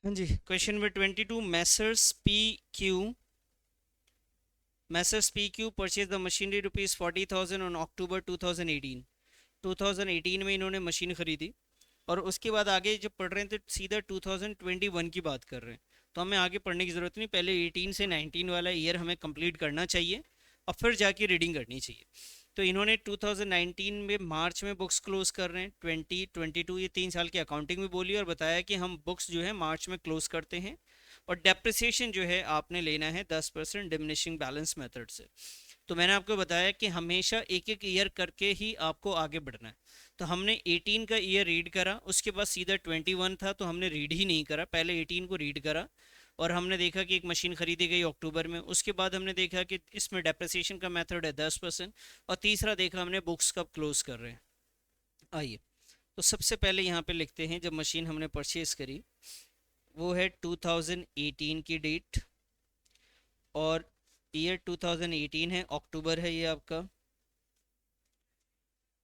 हाँ जी, question number 22। Messrs P Q purchase the machinery rupees 40,000 on October 2018। 2018 में इन्होंने मशीन खरीदी और उसके बाद आगे जब पढ़ रहे हैं तो सीधा 2021 की बात कर रहे हैं। तो हमें आगे पढ़ने की ज़रूरत नहीं, पहले 18 से 19 वाला ईयर हमें कंप्लीट करना चाहिए और फिर जाके रीडिंग करनी चाहिए। तो इन्होंने 2019 में मार्च में बुक्स क्लोज कर रहे हैं। 2022 ये 3 साल की अकाउंटिंग में बोली और बताया कि हम बुक्स जो है मार्च में क्लोज करते हैं। और डेप्रिसिएशन जो है आपने लेना है 10% डिमिनिशिंग बैलेंस मेथड से। तो मैंने आपको बताया कि हमेशा एक एक ईयर करके ही आपको आगे बढ़ना है। तो हमने 18 का ईयर रीड करा, उसके बाद सीधा 21 था तो हमने रीड ही नहीं करा, पहले 18 को रीड करा। और हमने देखा कि एक मशीन खरीदी गई अक्टूबर में, उसके बाद हमने देखा कि इसमें डेप्रिसिएशन का मेथड है 10%। और तीसरा देखा हमने बुक्स कब क्लोज कर रहे हैं। आइए, तो सबसे पहले यहाँ पे लिखते हैं जब मशीन हमने परचेज करी, वो है 2018 की डेट। और ईयर 2018 है, अक्टूबर है ये आपका,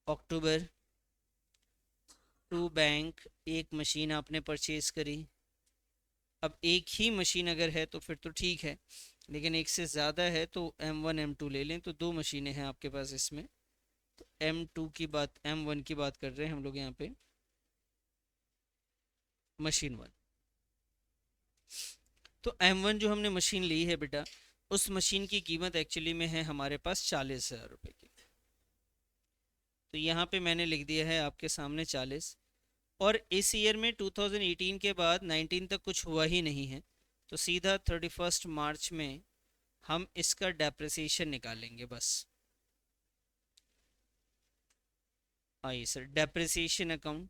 अक्टूबर टू बैंक। एक मशीन आपने परचेज करी। अब एक ही मशीन अगर है तो फिर तो ठीक है, लेकिन एक से ज़्यादा है तो M1 M2 ले लें। तो दो मशीनें हैं आपके पास इसमें। तो M2 की बात, M1 की बात कर रहे हैं हम लोग यहाँ पे, मशीन वन। तो M1 जो हमने मशीन ली है बेटा, उस मशीन की कीमत एक्चुअली में है हमारे पास 40,000 रुपये की। तो यहाँ पे मैंने लिख दिया है आपके सामने 40। और इस ईयर में 2018 के बाद 19 तक कुछ हुआ ही नहीं है। तो सीधा 31 मार्च में हम इसका डेप्रिसिएशन निकालेंगे बस। आइए सर, डेप्रिसिएशन अकाउंट।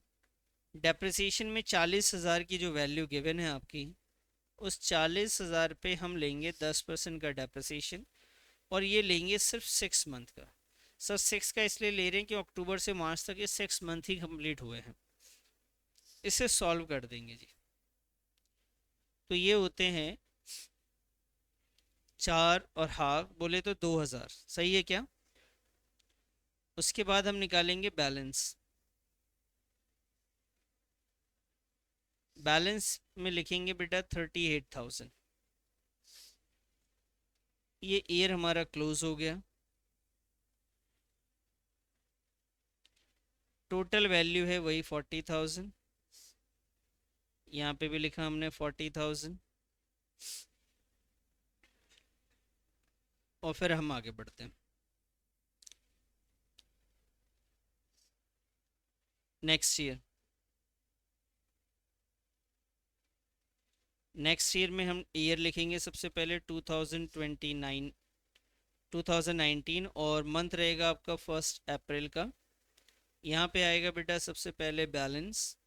डेप्रिसिएशन में 40,000 की जो वैल्यू गिवन है आपकी, उस 40,000 पे हम लेंगे 10% का डेप्रिसिएशन। और ये लेंगे सिर्फ 6 मंथ का। सर 6 का इसलिए ले रहे हैं कि अक्टूबर से मार्च तक ये 6 मंथ ही कंप्लीट हुए हैं। इसे सॉल्व कर देंगे जी। तो ये होते हैं 4 और हाफ बोले तो 2,000, सही है क्या? उसके बाद हम निकालेंगे बैलेंस। बैलेंस में लिखेंगे बेटा 38,000। ये ईयर हमारा क्लोज हो गया। टोटल वैल्यू है वही 40,000। यहाँ पे भी लिखा हमने 40,000। और फिर हम आगे बढ़ते हैं नेक्स्ट ईयर। नेक्स्ट ईयर में हम ईयर लिखेंगे सबसे पहले 2029, 2019। और मंथ रहेगा आपका 1 अप्रैल का। यहाँ पे आएगा बेटा सबसे पहले बैलेंस,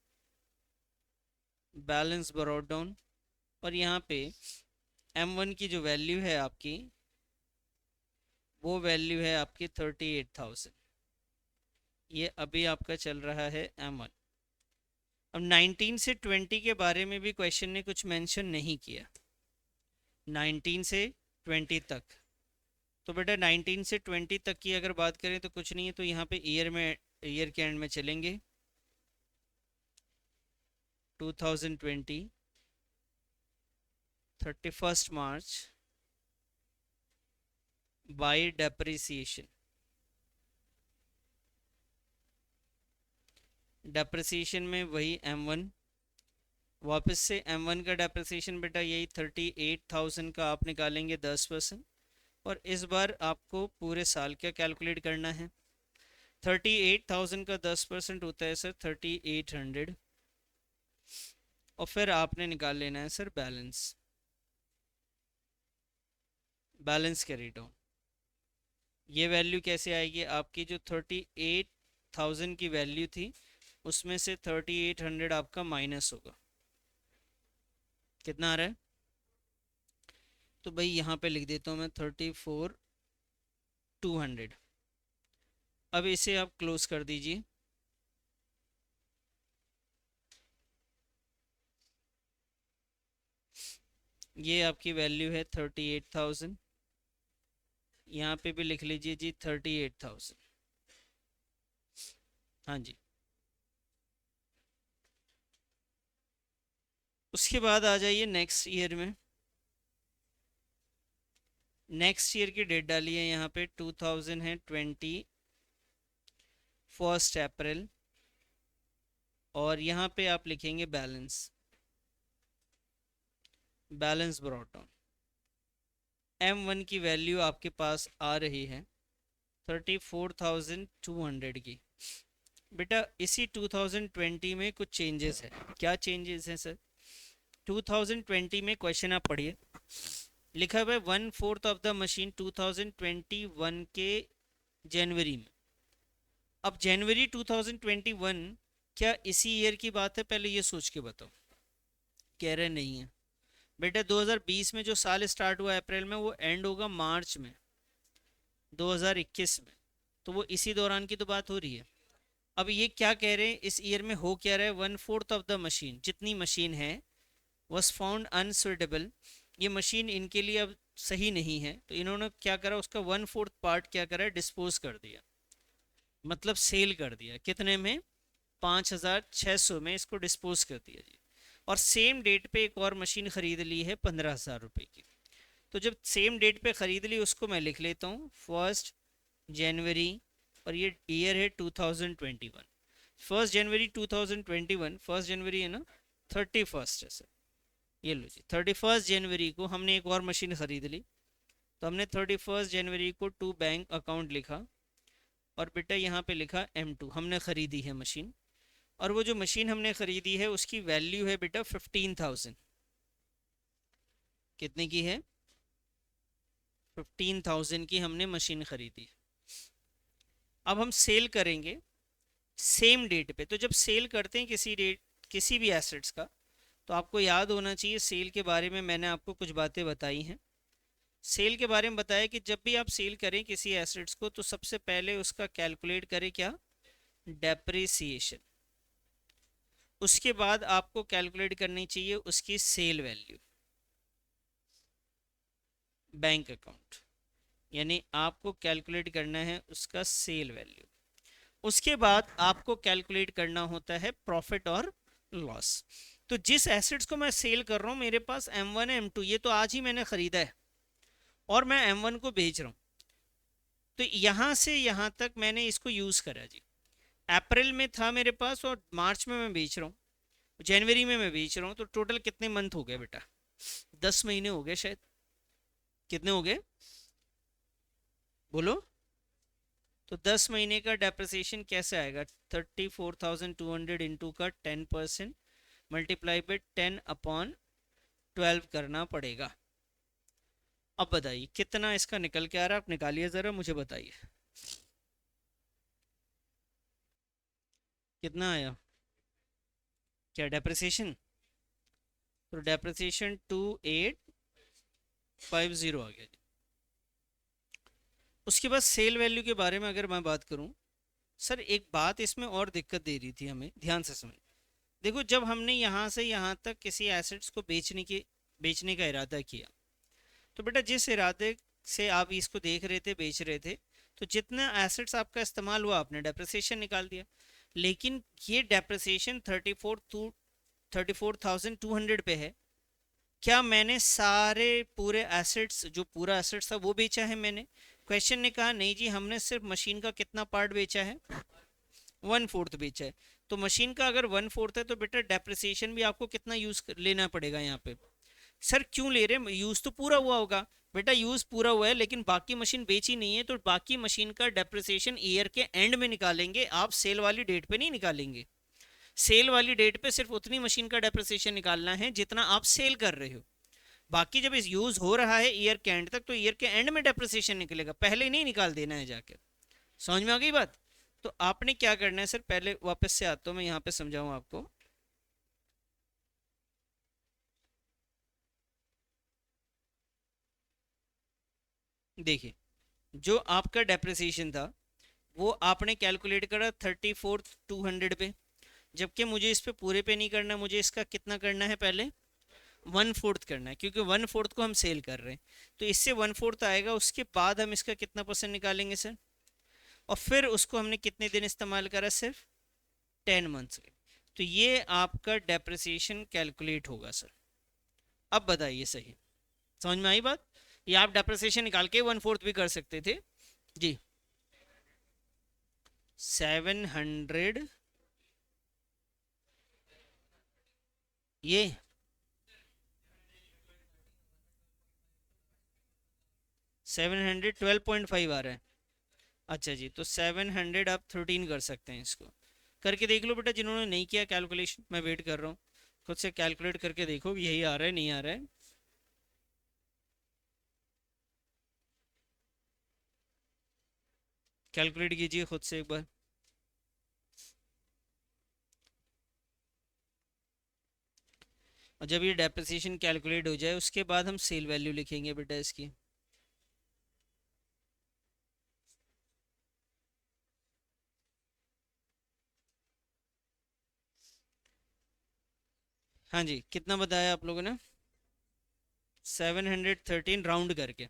बैलेंस ब्रॉट डाउन। और यहाँ पे M1 की जो वैल्यू है आपकी, वो वैल्यू है आपकी 38,000। ये अभी आपका चल रहा है M1। अब 19 से 20 के बारे में भी क्वेश्चन ने कुछ मेंशन नहीं किया। 19 से 20 तक, तो बेटा 19 से 20 तक की अगर बात करें तो कुछ नहीं है। तो यहाँ पे ईयर में, ईयर के एंड में चलेंगे 2020, 31 मार्च बाय डेप्रिसिएशन। डेप्रिसिएशन में वही M1, वापस से M1 का डेप्रिसिएशन बेटा यही 38,000 का आप निकालेंगे 10%। और इस बार आपको पूरे साल का कैलकुलेट करना है। 38,000 का 10% होता है सर 3,800। और फिर आपने निकाल लेना है sir balance, balance carry down. ये वैल्यू कैसे आएगी आपकी, जो 38,000 की वैल्यू थी उसमें से 3,800 आपका माइनस होगा। कितना आ रहा है? तो भाई यहाँ पे लिख देता हूँ मैं 34,200। अब इसे आप क्लोज कर दीजिए। ये आपकी वैल्यू है 38,000। यहाँ पे भी लिख लीजिए जी 38,000। हाँ जी। उसके बाद आ जाइए नेक्स्ट ईयर में। नेक्स्ट ईयर की डेट डालिए यहाँ पे 2000 है 21 अप्रैल, और यहाँ पे आप लिखेंगे balance, balance brought on. M1 की वैल्यू आपके पास आ रही है 34,200 की। बेटा इसी 2020 में कुछ चेंजेस है। क्या चेंजेस हैं सर? 2020 में क्वेश्चन आप पढ़िए, लिखा हुआ है 1/4 ऑफ द मशीन 2021 के जनवरी में। अब जनवरी 2021 क्या इसी ईयर की बात है? पहले ये सोच के बताओ। कह रहे नहीं है बेटा, 2020 में जो साल स्टार्ट हुआ अप्रैल में, वो एंड होगा मार्च में 2021 में, तो वो इसी दौरान की तो बात हो रही है। अब ये क्या कह रहे हैं, इस ईयर में हो क्या रहा है, 1/4 ऑफ द मशीन, जितनी मशीन है, वॉज फाउंड अनसुटेबल, ये मशीन इनके लिए अब सही नहीं है, तो इन्होंने क्या करा, उसका 1/4 पार्ट क्या करा, डिस्पोज कर दिया, मतलब सेल कर दिया। कितने में? 5,600 में इसको डिस्पोज कर दिया जी। और सेम डेट पे एक और मशीन खरीद ली है 15,000 रुपये की। तो जब सेम डेट पे खरीद ली, उसको मैं लिख लेता हूँ 1 जनवरी, और ये ईयर है 2021। 1 जनवरी 2021, 1 जनवरी है ना, 31 है सर, ये लो जी। 31 जनवरी को हमने एक और मशीन खरीद ली, तो हमने 31 जनवरी को टू बैंक अकाउंट लिखा, और बेटा यहाँ पे लिखा M2, हमने खरीदी है मशीन। और वो जो मशीन हमने खरीदी है उसकी वैल्यू है बेटा 15,000। कितने की है? 15,000 की हमने मशीन खरीदी। अब हम सेल करेंगे सेम डेट पे। तो जब सेल करते हैं किसी डेट, किसी भी एसेट्स का, तो आपको याद होना चाहिए, सेल के बारे में मैंने आपको कुछ बातें बताई हैं। सेल के बारे में बताया कि जब भी आप सेल करें किसी एसेट्स को, तो सबसे पहले उसका कैलकुलेट करें क्या, डेप्रिसिएशन। उसके बाद आपको कैलकुलेट करनी चाहिए उसकी सेल वैल्यू, बैंक अकाउंट, यानी आपको कैलकुलेट करना है उसका सेल वैल्यू। उसके बाद आपको कैलकुलेट करना होता है प्रॉफिट और लॉस। तो जिस एसेट्स को मैं सेल कर रहा हूँ, मेरे पास M1 है M2, ये तो आज ही मैंने खरीदा है और मैं M1 को बेच रहा हूँ, तो यहाँ से यहाँ तक मैंने इसको यूज़ करा जी। अप्रैल में था मेरे पास और मार्च में मैं बेच रहा हूँ, जनवरी में मैं बेच रहा हूँ, तो टोटल कितने मंथ हो गए बेटा? 10 महीने हो गए शायद। कितने हो गए बोलो? तो 10 महीने का डेप्रिसिएशन कैसे आएगा? 34,200 इंटू का 10% मल्टीप्लाई बाई 10/12 करना पड़ेगा। अब बताइए कितना इसका निकल के आ रहा है, आप निकालिए ज़रा, मुझे बताइए कितना आया। क्या डेप्रिसिएशन? तो डेप्रिसिएशन 2850 आ गया जी। उसके बाद सेल वैल्यू के बारे में अगर मैं बात करूं, सर एक बात इसमें और दिक्कत दे रही थी हमें, ध्यान से समझ। देखो जब हमने यहाँ से यहाँ तक किसी एसेट्स को बेचने का इरादा किया, तो बेटा जिस इरादे से आप इसको देख रहे थे, बेच रहे थे, तो जितना एसेट्स आपका इस्तेमाल हुआ आपने डेप्रिसिएशन निकाल दिया। लेकिन ये डेप्रिसिएशन 34,200 पे है। क्या मैंने सारे पूरे एसेट्स, जो पूरा एसेट्स था वो बेचा है मैंने? क्वेश्चन ने कहा नहीं जी, हमने सिर्फ मशीन का कितना पार्ट बेचा है, 1/4 बेचा है। तो मशीन का अगर 1/4 है, तो बेटा डेप्रिसिएशन भी आपको कितना यूज लेना पड़ेगा यहाँ पे। सर क्यों ले रहे हैं, यूज तो पूरा हुआ होगा। बेटा यूज पूरा हुआ है, लेकिन बाकी मशीन बेची नहीं है, तो बाकी मशीन का डेप्रिसिएशन ईयर के एंड में निकालेंगे, आप सेल वाली डेट पे नहीं निकालेंगे। सेल वाली डेट पे सिर्फ उतनी मशीन का डेप्रिसिएशन निकालना है जितना आप सेल कर रहे हो। बाकी जब इस यूज हो रहा है ईयर के एंड तक, तो ईयर के एंड में डेप्रिसिएशन निकलेगा, पहले नहीं निकाल देना है जाके। समझ में आ गई बात? तो आपने क्या करना है सर, पहले वापस से आता हूँ मैं यहाँ पे समझाऊँ आपको। देखिए जो आपका डेप्रिसिएशन था वो आपने कैलकुलेट करा 34,200 पे, जबकि मुझे इस पे पूरे पे नहीं करना, मुझे इसका कितना करना है, पहले 1/4 करना है, क्योंकि 1/4 को हम सेल कर रहे हैं। तो इससे 1/4 आएगा, उसके बाद हम इसका कितना परसेंट निकालेंगे सर, और फिर उसको हमने कितने दिन इस्तेमाल करा, सिर्फ 10 मंथ्स के। तो ये आपका डेप्रिसिएशन कैलकुलेट होगा सर। अब बताइए सही, समझ में आई बात? ये आप डेप्रिसिएशन निकाल के 1/4 भी कर सकते थे जी। 700, ये 712.5 आ रहा है। अच्छा जी, तो 700 आप 13 कर सकते हैं, इसको करके देख लो बेटा। जिन्होंने नहीं किया कैलकुलेशन, मैं वेट कर रहा हूँ, खुद से कैलकुलेट करके देखो यही आ रहा है नहीं आ रहा है। कैलकुलेट कीजिए खुद से एक बार। और जब ये डेप्रिसिएशन कैलकुलेट हो जाए उसके बाद हम सेल वैल्यू लिखेंगे बेटा इसकी। हाँ जी, कितना बताया आप लोगों ने? 713 राउंड करके,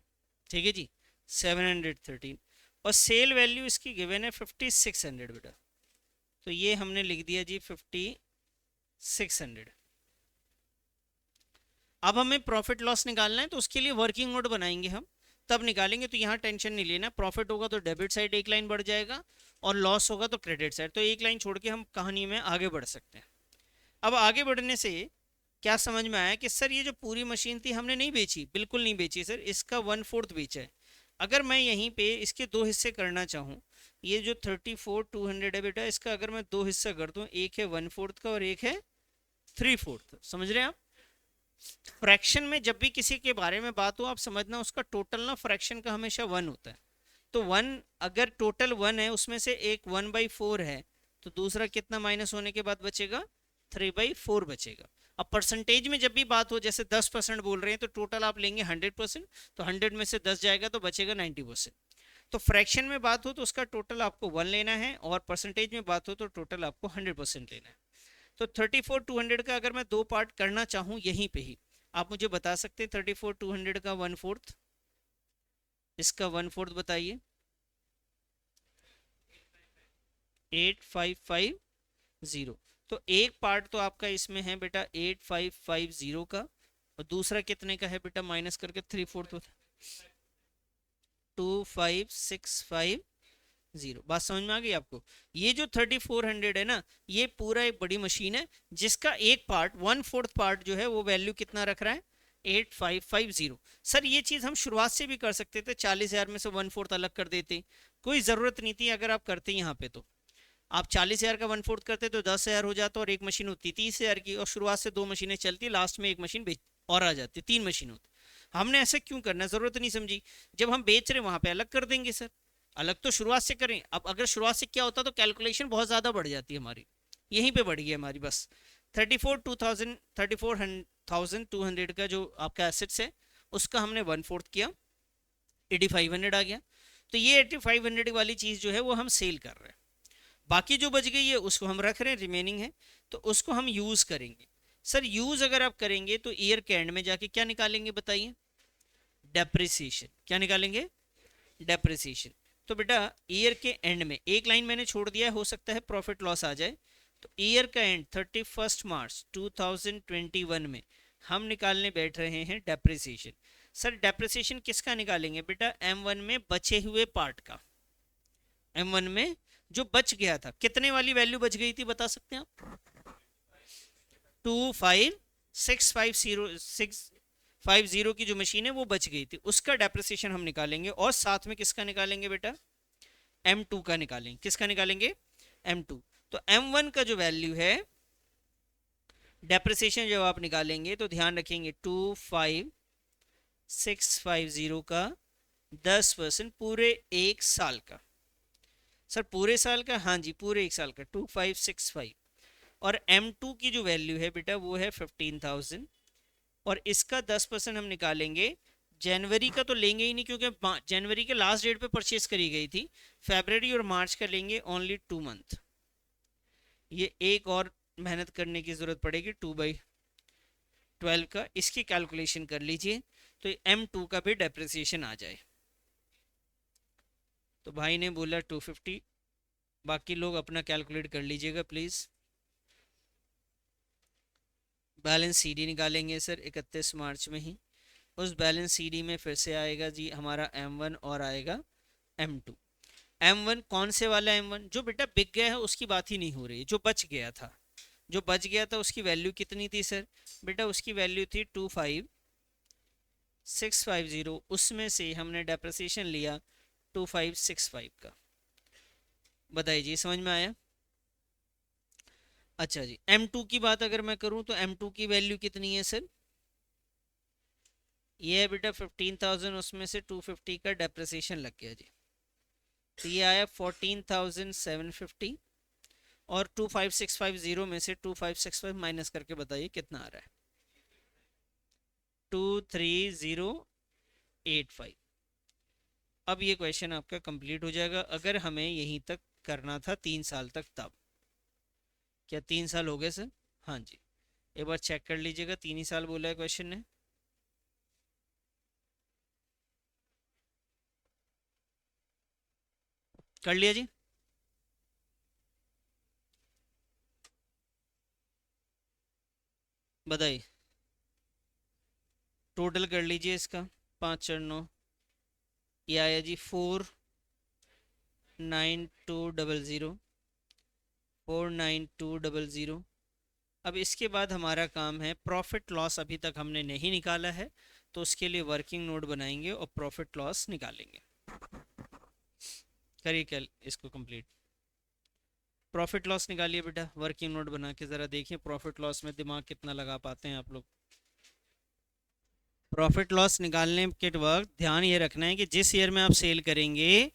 ठीक है जी, 713। और सेल वैल्यू इसकी गिवन है 5600 बेटा, तो ये हमने लिख दिया जी 5600। अब हमें प्रॉफिट लॉस निकालना है, तो उसके लिए वर्किंग नोट बनाएंगे हम, तब निकालेंगे। तो यहाँ टेंशन नहीं लेना, प्रॉफिट होगा तो डेबिट साइड एक लाइन बढ़ जाएगा, और लॉस होगा तो क्रेडिट साइड, तो एक लाइन छोड़ के हम कहानी में आगे बढ़ सकते हैं। अब आगे बढ़ने से क्या समझ में आया कि सर ये जो पूरी मशीन थी हमने नहीं बेची, बिल्कुल नहीं बेची सर, इसका 1/4 बेचा है। अगर मैं यहीं पे इसके दो हिस्से करना चाहूँ, ये जो 34,200 है बेटा, इसका अगर मैं दो हिस्सा कर दूँ, एक है 1/4 का और एक है 3/4, समझ रहे हैं आप? फ्रैक्शन में जब भी किसी के बारे में बात हो, आप समझना उसका टोटल ना फ्रैक्शन का हमेशा 1 होता है। तो 1, अगर टोटल 1 है उसमें से एक 1/4 है, तो दूसरा कितना माइनस होने के बाद बचेगा? 3/4 बचेगा। अब परसेंटेज में जब भी बात हो, जैसे 10% बोल रहे हैं, तो टोटल आप लेंगे 100%, तो 100 में से 10 जाएगा तो बचेगा 90%। तो फ्रैक्शन में बात हो तो उसका टोटल आपको 1 लेना है, और परसेंटेज में बात हो तो टोटल आपको 100% लेना है। तो 34,200 का अगर मैं दो पार्ट करना चाहूँ यहीं पे ही, आप मुझे बता सकते हैं 34,200 का 1/4, इसका 1/4 बताइए। 8550। तो एक पार्ट तो आपका इसमें है बेटा 8550 का, और दूसरा कितने का है बेटा, माइनस करके 3/4 25,650। बात समझ में आ गई आपको? ये जो 3400 है ना, ये पूरा एक बड़ी मशीन है, जिसका एक पार्ट 1/4 पार्ट जो है वो वैल्यू कितना रख रहा है? 8550। सर ये चीज हम शुरुआत से भी कर सकते थे, 40,000 में से 1/4 अलग कर देते, कोई जरूरत नहीं थी। अगर आप करते यहाँ पे, तो आप 40,000 का 1/4 करते तो 10,000 हो जाता, और एक मशीन होती 30,000 की, और शुरुआत से दो मशीनें चलती, लास्ट में एक मशीन बेच और आ जाती, 3 मशीन होती। हमने ऐसे क्यों करना, जरूरत नहीं समझी। जब हम बेच रहे वहां पे अलग कर देंगे सर, अलग तो शुरुआत से करें। अब अगर शुरुआत से क्या होता तो कैलकुलेशन बहुत ज़्यादा बढ़ जाती है हमारी, यहीं पे बढ़ गई हमारी बस। 34,200 का जो आपका एसेट्स है, उसका हमने 1/4 किया, 8500 आ गया। तो ये 8500 वाली चीज़ जो है वो हम सेल कर रहे हैं। बाकी जो बच गई है उसको हम रख रहे हैं, रिमेनिंग है, तो उसको हम यूज़ करेंगे। सर यूज़ अगर आप करेंगे तो ईयर के एंड में जाके क्या निकालेंगे बताइए? डेप्रिसिएशन। क्या निकालेंगे? डेप्रिसिएशन। तो बेटा ईयर के एंड में एक लाइन मैंने छोड़ दिया है, हो सकता है प्रॉफिट लॉस आ जाए। तो ईयर का एंड 31 मार्च 2021 में हम निकालने बैठ रहे हैं डेप्रिसिएशन। सर डेप्रिसिएशन किसका निकालेंगे बेटा? M1 में बचे हुए पार्ट का। M1 में जो बच गया था, कितने वाली वैल्यू बच गई थी बता सकते हैं आप? 25,650 की जो मशीन है वो बच गई थी, उसका डेप्रिसिएशन हम निकालेंगे। और साथ में किसका निकालेंगे बेटा? M2 का निकालेंगे। किसका निकालेंगे? M2। तो M1 का जो वैल्यू है, डेप्रिसिएशन जब आप निकालेंगे तो ध्यान रखेंगे 25,650 का 10% पूरे एक साल का। सर पूरे साल का? हाँ जी, पूरे एक साल का 2565। और M2 की जो वैल्यू है बेटा वो है 15,000, और इसका 10% हम निकालेंगे। जनवरी का तो लेंगे ही नहीं, क्योंकि जनवरी के लास्ट डेट पे परचेस करी गई थी। फेबररी और मार्च का लेंगे ओनली 2 मंथ। ये एक और मेहनत करने की जरूरत पड़ेगी, 2/12 का, इसकी कैलकुलेशन कर लीजिए, तो M2 का भी डेप्रिसिएशन आ जाए। तो भाई ने बोला 250, बाकी लोग अपना कैलकुलेट कर लीजिएगा प्लीज़। बैलेंस सीडी निकालेंगे सर 31 मार्च में ही। उस बैलेंस सीडी में फिर से आएगा जी हमारा M1 और आएगा M2। M1 कौन से वाला M1? जो बेटा बिक गया है उसकी बात ही नहीं हो रही, जो बच गया था। जो बच गया था उसकी वैल्यू कितनी थी सर? बेटा उसकी वैल्यू थी 25650, उसमें से हमने डेप्रिसिएशन लिया 2565 का। बताइए जी, समझ में आया? अच्छा जी, M2 की बात अगर मैं करूं तो M2 की वैल्यू कितनी है सर? ये है बेटा 15,000, उसमें से 250 का डेप्रिसिएशन लग गया जी, तो ये आया 14,750। और 25650 में से 2565 माइनस करके बताइए कितना आ रहा है? 23085। अब ये क्वेश्चन आपका कंप्लीट हो जाएगा अगर हमें यहीं तक करना था 3 साल तक तब। क्या 3 साल हो गए सर? हाँ जी, एक बार चेक कर लीजिएगा, 3 ही साल बोला है क्वेश्चन ने। कर लिया जी? बताइए, टोटल कर लीजिए इसका। 5 4 9, ये आया जी 49200, 49200। अब इसके बाद हमारा काम है प्रॉफिट लॉस, अभी तक हमने नहीं निकाला है, तो उसके लिए वर्किंग नोट बनाएंगे और प्रॉफिट लॉस निकालेंगे। करिए क्या इसको कंप्लीट। प्रॉफिट लॉस निकालिए बेटा, वर्किंग नोट बना के ज़रा देखिए प्रॉफिट लॉस में दिमाग कितना लगा पाते हैं आप लोग। प्रॉफिट लॉस निकालने के वक्त ध्यान ये रखना है कि जिस ईयर में आप सेल करेंगे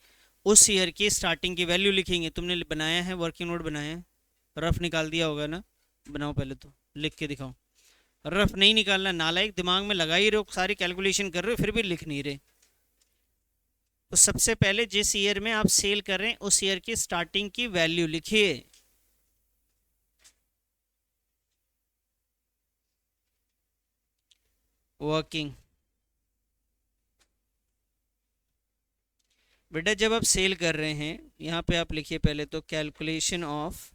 उस ईयर की स्टार्टिंग की वैल्यू लिखेंगे। तुमने बनाया है वर्किंग नोट, बनाया है? रफ निकाल दिया होगा ना? बनाओ पहले, तो लिख के दिखाओ। रफ नहीं निकालना, नालायक, दिमाग में लगा ही रहे हो, सारी कैलकुलेशन कर रहे हो फिर भी लिख नहीं रहे। तो सबसे पहले जिस ईयर में आप सेल कर रहे हैं उस ईयर की स्टार्टिंग की वैल्यू लिखिए। वर्किंग, बेटा जब आप सेल कर रहे हैं यहाँ पे आप लिखिए पहले तो कैलकुलेशन ऑफ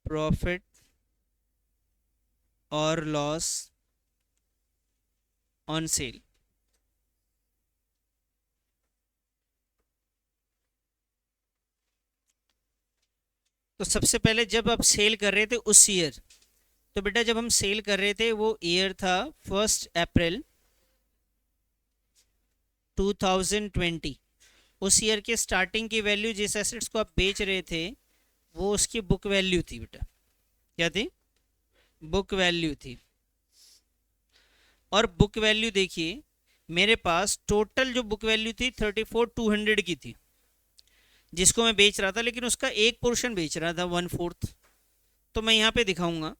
प्रॉफिट और लॉस ऑन सेल। तो सबसे पहले जब आप सेल कर रहे थे उस ईयर, तो बेटा जब हम सेल कर रहे थे वो ईयर था 1 अप्रैल 2020। उस ईयर के स्टार्टिंग की वैल्यू जिस एसेट्स को आप बेच रहे थे वो उसकी बुक वैल्यू थी बेटा। क्या थी? बुक वैल्यू थी। और बुक वैल्यू देखिए, मेरे पास टोटल जो बुक वैल्यू थी 34,200 की थी जिसको मैं बेच रहा था, लेकिन उसका एक पोर्शन बेच रहा था, 1/4। तो मैं यहाँ पे दिखाऊंगा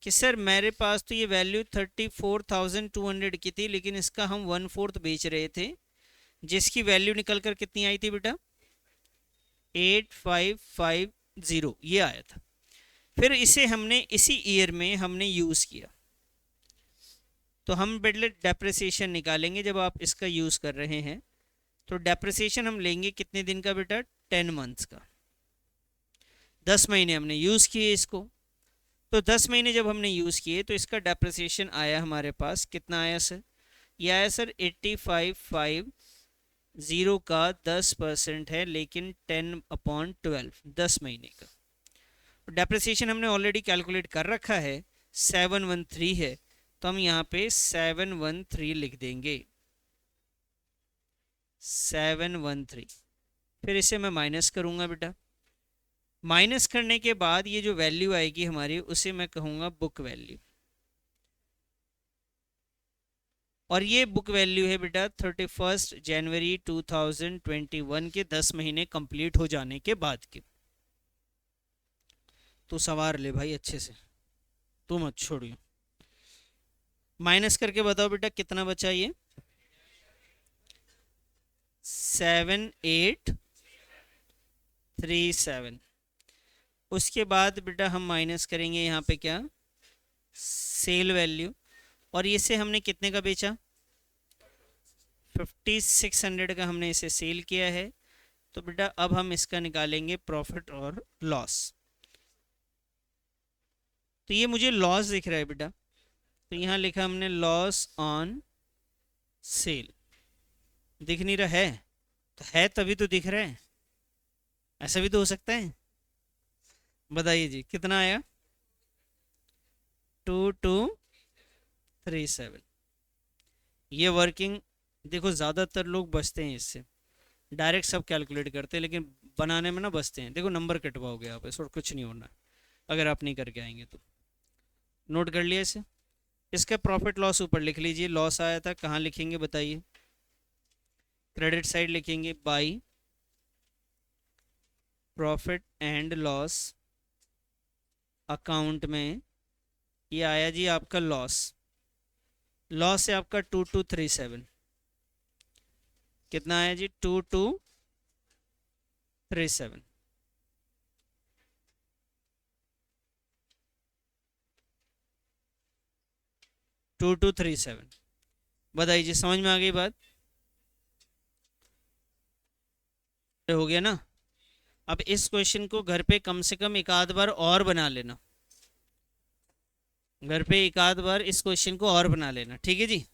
कि सर मेरे पास तो ये वैल्यू 34,200 की थी लेकिन इसका हम 1/4 बेच रहे थे, जिसकी वैल्यू निकल कर कितनी आई थी बेटा? 8550 ये आया था। फिर इसे हमने इसी ईयर में हमने यूज़ किया, तो हम बेटे डेप्रिसिएशन निकालेंगे जब आप इसका यूज़ कर रहे हैं। तो डेप्रिसिएशन हम लेंगे कितने दिन का बेटा? 10 मंथ्स का। 10 महीने हमने यूज़ किए इसको। तो 10 महीने जब हमने यूज़ किए तो इसका डेप्रिसिएशन आया हमारे पास, कितना आया सर? ये आया सर 8550 का 10% है, लेकिन 10/12, 10 महीने का। डेप्रिसिएशन हमने ऑलरेडी कैलकुलेट कर रखा है, 713 है, तो हम यहाँ पे 713 लिख देंगे, 713। फिर इसे मैं माइनस करूँगा बेटा। माइनस करने के बाद ये जो वैल्यू आएगी हमारी उसे मैं कहूँगा बुक वैल्यू। और ये बुक वैल्यू है बेटा 31 जनवरी 2021 के 10 महीने कंप्लीट हो जाने के बाद के। तो सवार ले भाई अच्छे से, तू मत छोड़ियो। माइनस करके बताओ बेटा कितना बचा ये? 7837। उसके बाद बेटा हम माइनस करेंगे यहाँ पे क्या? Cell value. और इसे हमने कितने का बेचा? 5600 का हमने इसे सेल किया है। तो बेटा अब हम इसका निकालेंगे प्रॉफिट और लॉस। तो ये मुझे लॉस दिख रहा है बेटा, तो यहाँ लिखा हमने लॉस ऑन सेल। दिख नहीं रहा है तो है तभी तो दिख रहा है, ऐसा भी तो हो सकता है। बताइए जी कितना आया? 2237। ये वर्किंग, देखो ज़्यादातर लोग बचते हैं इससे, डायरेक्ट सब कैलकुलेट करते हैं लेकिन बनाने में ना बचते हैं। देखो नंबर कटवाओगे आप, इस और कुछ नहीं होना अगर आप नहीं करके आएंगे तो। नोट कर लिया इसे। इसका प्रॉफिट लॉस ऊपर लिख लीजिए, लॉस आया था, कहाँ लिखेंगे बताइए? क्रेडिट साइड लिखेंगे, by profit and loss account में ये आया जी आपका लॉस। लॉस है आपका 2237। कितना आया जी? 2237। 2237। बताइए जी, समझ में आ गई बात? हो गया ना? अब इस क्वेश्चन को घर पे कम से कम एक आध बार और बना लेना, घर पे एक आध बार इस क्वेश्चन को और बना लेना, ठीक है जी।